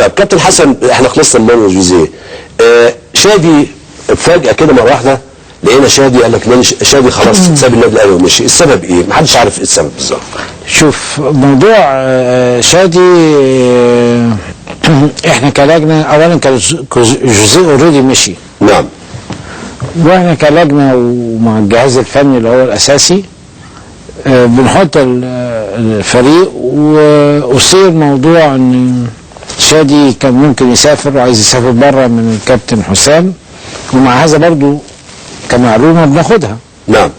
طيب كابتن حسن، احنا خلصنا من مانويل جوزيه. شادي فجأة كده مرة واحدة لقينا شادي قال لك شادي خلاص ساب النادي الاهلي ومشي، السبب ايه؟ محدش عارف ايه السبب بالظبط. شوف موضوع شادي، احنا كلجنه اولا كان جوزيه اوريدي مشي. نعم. واحنا كلجنه ومع الجهاز الفني اللي هو الاساسي بنحط الفريق، واصير موضوع ان شادي كان ممكن يسافر وعايز يسافر بره من الكابتن حسام، ومع هذا برضو كمعلومه بناخدها. نعم.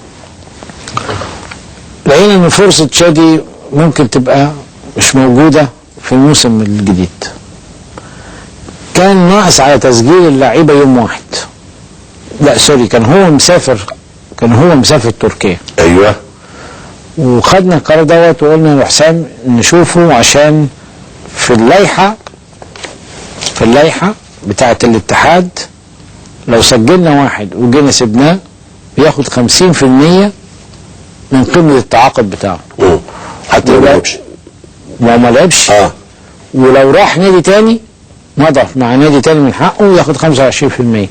لقينا ان فرصه شادي ممكن تبقى مش موجوده في الموسم الجديد. كان ناقص على تسجيل اللعيبه يوم واحد. لا سوري، كان هو مسافر تركيا. ايوه. وخدنا القرار دوت وقلنا لحسام نشوفه، عشان في اللائحه بتاعه الاتحاد لو سجلنا واحد وجينا سيبناه بياخد 50% من قيمه التعاقد بتاعه. حتى لو ما لعبش. ما لعبش. ولو راح نادي تاني مضى مع نادي تاني من حقه ياخد 25%.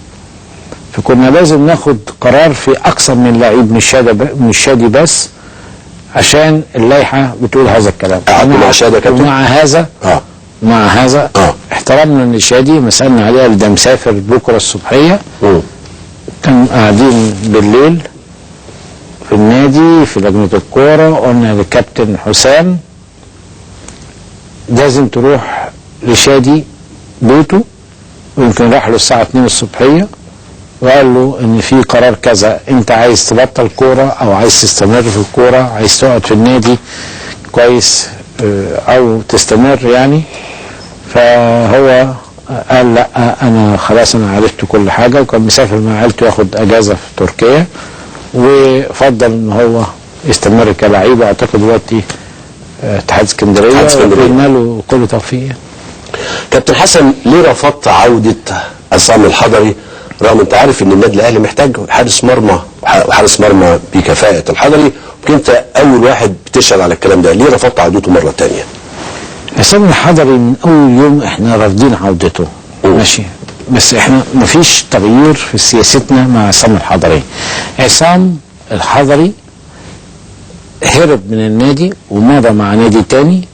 فكنا لازم ناخد قرار في اكثر من لعيب، مش شادي بس، عشان اللائحه بتقول هذا الكلام. مع شادي يا كابتن. ومع هذا احترمنا لشادي، ما سالنا عليه ده مسافر بكره الصبحيه. كان قاعدين بالليل في النادي في لجنه الكوره، قلنا للكابتن حسام لازم تروح لشادي بيته، ويمكن راح له الساعه 2 الصبحيه وقال له ان في قرار كذا، انت عايز تبطل كوره او عايز تستمر في الكوره، عايز تقعد في النادي كويس او تستمر يعني. فهو قال لا انا خلاص انا عرفت كل حاجه، وكان مسافر مع عيلته ياخد اجازه في تركيا، وفضل ان هو يستمر كلاعب. اعتقد دلوقتي اتحاد اسكندريه، وقلنا له كل توفيق. كابتن حسن، ليه رفضت عوده عصام الحضري رغم انت عارف ان النادي الاهلي محتاج حارس مرمى، وحارس مرمى بكفاءه الحضري، ويمكن انت اول واحد بتشهد على الكلام ده، ليه رفضت عودته مره ثانيه؟ عصام الحضري من اول يوم احنا رافضين عودته. ماشي، بس احنا مفيش تغيير في سياستنا مع عصام الحضري. عصام الحضري هرب من النادي ومضى مع نادي تاني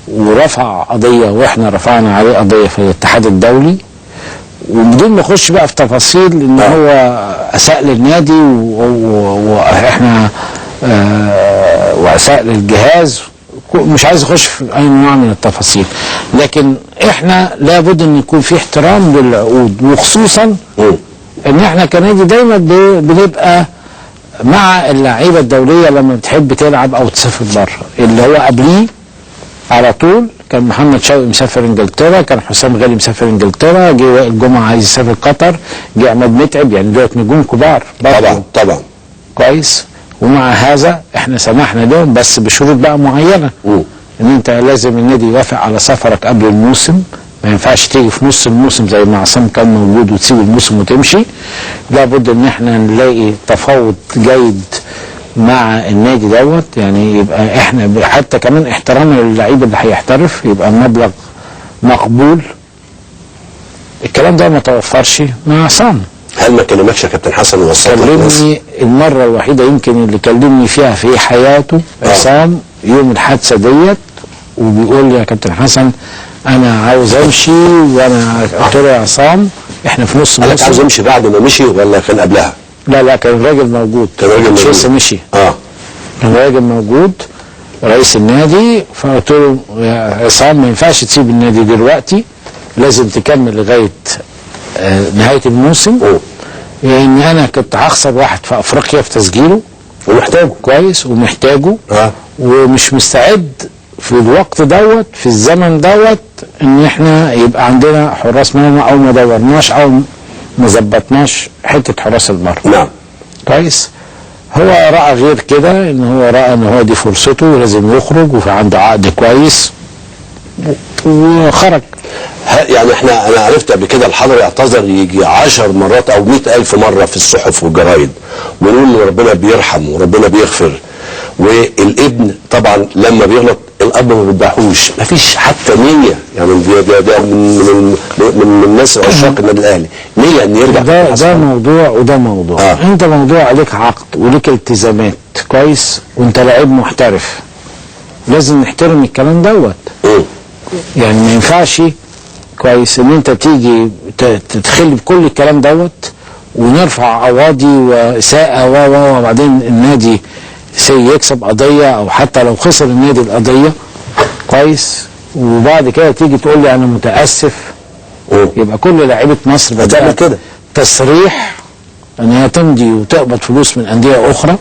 ورفع قضيه، واحنا رفعنا عليه قضيه في الاتحاد الدولي، وبدون ما نخش بقى في تفاصيل ان هو اساء للنادي واحنا واساء للجهاز. مش عايز اخش في اي نوع من التفاصيل، لكن احنا لابد ان يكون في احترام للعقود، وخصوصا ان احنا كنادي دايما بنبقى مع اللعيبه الدوليه لما بتحب تلعب او تسافر بره. اللي هو قبليه على طول كان محمد شوقي مسافر انجلترا، كان حسام غالي مسافر انجلترا، جه وائل جمعه عايز يسافر قطر، جه عماد متعب، يعني دول نجوم كبار طبعا كويس. ومع هذا احنا سمحنا لهم بس بشروط بقى معينه، ان انت لازم النادي يوافق على سفرك قبل الموسم، ما ينفعش تيجي في نص الموسم زي ما عصام كان موجود وتسيب الموسم وتمشي. لابد ان احنا نلاقي تفاوض جيد مع النادي دوت، يعني يبقى احنا حتى كمان احترامنا للعيب اللي هيحترف يبقى المبلغ مقبول. الكلام ده ما توفرش مع عصام. هل ما كلمكش يا كابتن حسن ووصلت لك؟ كلمني المره الوحيده يمكن اللي كلمني فيها في حياته عصام يوم الحادثه ديت، وبيقول لي يا كابتن حسن انا عاوز امشي، وانا قلت له يا عصام احنا في نص الموسم. عاوز امشي بعد ما مشي ولا كان قبلها؟ لا كان الراجل موجود، كان الراجل موجود، لسه مشي. كان الراجل موجود رئيس النادي. فقلت له يا عصام ما ينفعش تسيب النادي دلوقتي، لازم تكمل لغايه نهايه الموسم، لان انا كنت هخسر واحد في افريقيا في تسجيله ومحتاجه كويس ومحتاجه ومش مستعد في الوقت دوت في الزمن دوت ان احنا يبقى عندنا حراس مرمى او ما دورناش او ما ظبطناش حته حراس المرمى. نعم كويس. هو راى غير كده، ان هو راى ان هو دي فرصته ولازم يخرج وفي عنده عقد كويس وخرج. يعني انا عرفت قبل كده الحضري اعتذر يجي 10 مرات او 100,000 مره في الصحف والجرايد، ونقول ان ربنا بيرحم وربنا بيغفر، والابن طبعا لما بيغلط الاب ما بيذبحوش، ما فيش حتى نيه يعني ده من الناس عشاق النادي الاهلي نيه ان يرجع. ده موضوع وده موضوع. انت موضوع عليك عقد وليك التزامات كويس، وانت لعيب محترف، لازم نحترم الكلام دوت. يعني ما ينفعش كويس ان انت تيجي تدخل بكل الكلام دوت ونرفع قواضي واساءه وبعدين النادي يكسب قضيه، او حتى لو خسر النادي القضيه كويس، وبعد كده تيجي تقول لي انا متاسف. يبقى كل لعيبه مصر بتعمل كده تصريح ان هي تمضي وتقبض فلوس من انديه اخرى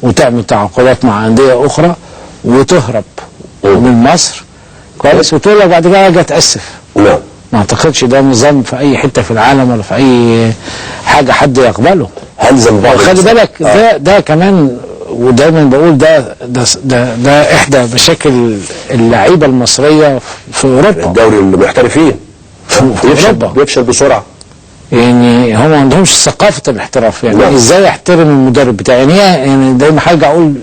وتعمل تعاقدات مع انديه اخرى وتهرب من مصر كويس، وتقول لك بعد كده اجي اتاسف. نعم. ما اعتقدش ده نظام في اي حته في العالم ولا في اي حاجه حد يقبله. هل ذنب خلي بالك ده كمان، ودايما بقول ده احدى مشاكل اللعيبه المصريه في اوروبا. الدوري المحترفين في اوروبا بيفشل بسرعه. يعني هم ما عندهمش ثقافه الاحتراف. يعني نعم. ازاي احترم المدرب بتاعي؟ يعني دايما هرجع اقول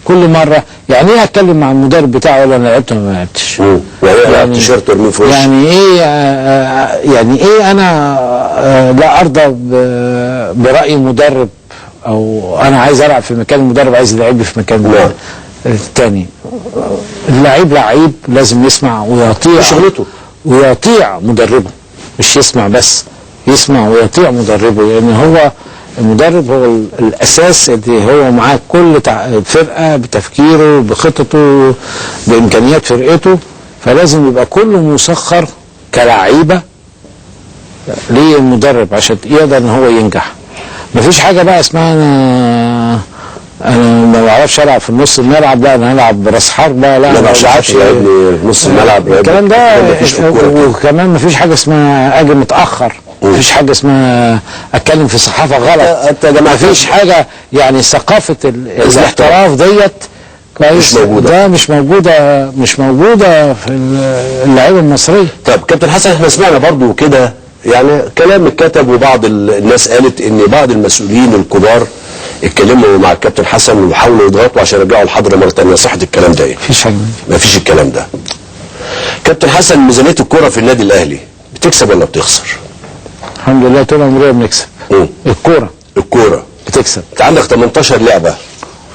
كل مره، يعني ايه اتكلم مع المدرب بتاعي ولا انا لعبت ولا ما لعبتش؟ يعني تيشيرت ارميه في وشي. يعني ايه انا لا ارضى براي مدرب، او انا عايز العب في مكان المدرب عايز يلعبني في مكان تاني. اللعيب لعيب لازم يسمع ويطيع شغلته ويطيع مدربه، مش يسمع بس، يسمع ويطيع مدربه، لان هو المدرب هو الاساس اللي هو معاه كل فرقه بتفكيره بخططه بامكانيات فرقته، فلازم يبقى كله مسخر كلاعيبه للمدرب عشان يقدر ان هو ينجح. مفيش حاجه بقى اسمها انا ما بعرفش العب في نص الملعب، لا انا هلعب براس حربه، لا ما بعرفش يا ابني نص الملعب. الكلام ده وكمان مفيش حاجه اسمها اجي متاخر، مفيش حاجه اسمها اتكلم في صحافه غلط، مفيش حاجه. يعني ثقافه الاحتراف ديت كويس ده مش موجوده في اللعيبه المصريه. طب كابتن حسن، احنا سمعنا برضو كده يعني كلام اتكتب، وبعض الناس قالت ان بعض المسؤولين الكبار اتكلموا مع الكابتن حسن وحاولوا يضغطوا عشان يرجعوا الحضره مره ثانيه. صحه الكلام ده ايه؟ مفيش حاجه، مفيش الكلام ده. كابتن حسن، ميزانيه الكوره في النادي الاهلي بتكسب ولا بتخسر؟ الحمد لله طول عمرنا بنكسب. الكوره بتكسب. انت عندك 18 لعبه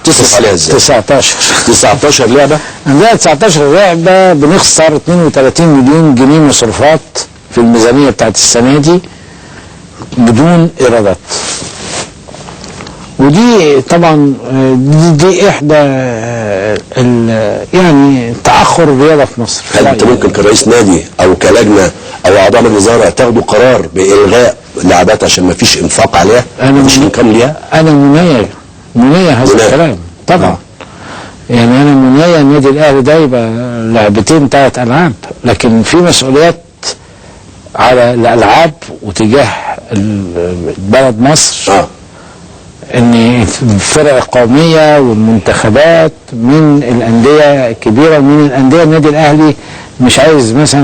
تصرف عليها ازاي؟ 19 لعبه. عندنا 19 لعبه بنخسر 32 مليون جنيه مصروفات في الميزانيه بتاعت السنه دي بدون ايرادات. ودي طبعا دي احدى يعني تاخر الرياضه في مصر. هل انت ممكن كرئيس نادي او كلجنه او اعضاء مجلس الاداره تاخدوا قرار بالغاء لعبات عشان ما فيش انفاق عليها؟ مفيش انكم ليها؟ انا منية هذا الكلام طبعا. يعني انا منية النادي الاهلي ده يبقى لعبتين 3 العاب، لكن في مسؤوليات على الالعاب وتجاه بلد مصر. ان الفرق القوميه والمنتخبات من الانديه الكبيره ومن الانديه النادي الاهلي مش عايز مثلا،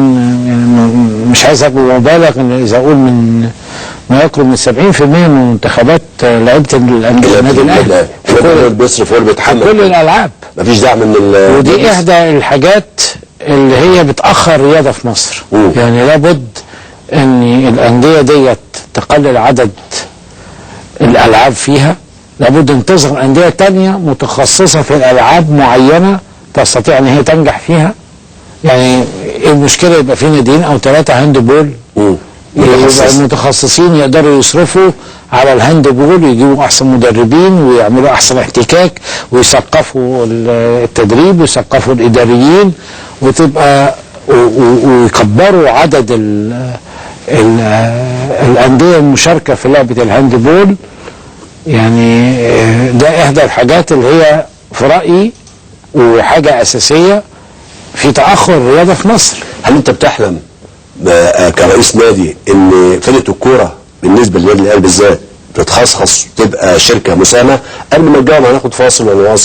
يعني مش عايز ابقى مبالغ ان اذا اقول من ما يقرب من 70% من منتخبات لعيبه الانديه النادي الاهلي كل بيصرف هو بيتحمل كل الالعاب. مفيش دعم من ودي احدى الحاجات اللي هي بتاخر الرياضه في مصر. يعني لابد ان الانديه ديت تقلل عدد الالعاب فيها، لابد ان تظهر انديه تانية متخصصه في الالعاب معينه تستطيع ان هي تنجح فيها. يعني المشكله يبقى في ناديين او 3 هاند بول، يبقى المتخصصين يقدروا يصرفوا على الهاند بول ويجيبوا احسن مدربين ويعملوا احسن احتكاك ويثقفوا التدريب ويثقفوا الاداريين وتبقى ويكبروا عدد الانديه المشاركه في لعبه الهاند بول. يعني ده احدى الحاجات اللي هي في رايي وحاجه اساسيه في تاخر الرياضه في مصر. هل انت بتحلم كرئيس نادي ان فرقه الكوره بالنسبه للنادي الاهلي بالذات تتخصص وتبقى شركه مساهمه؟ قبل ما نجاوب هناخد فاصل ونواصل.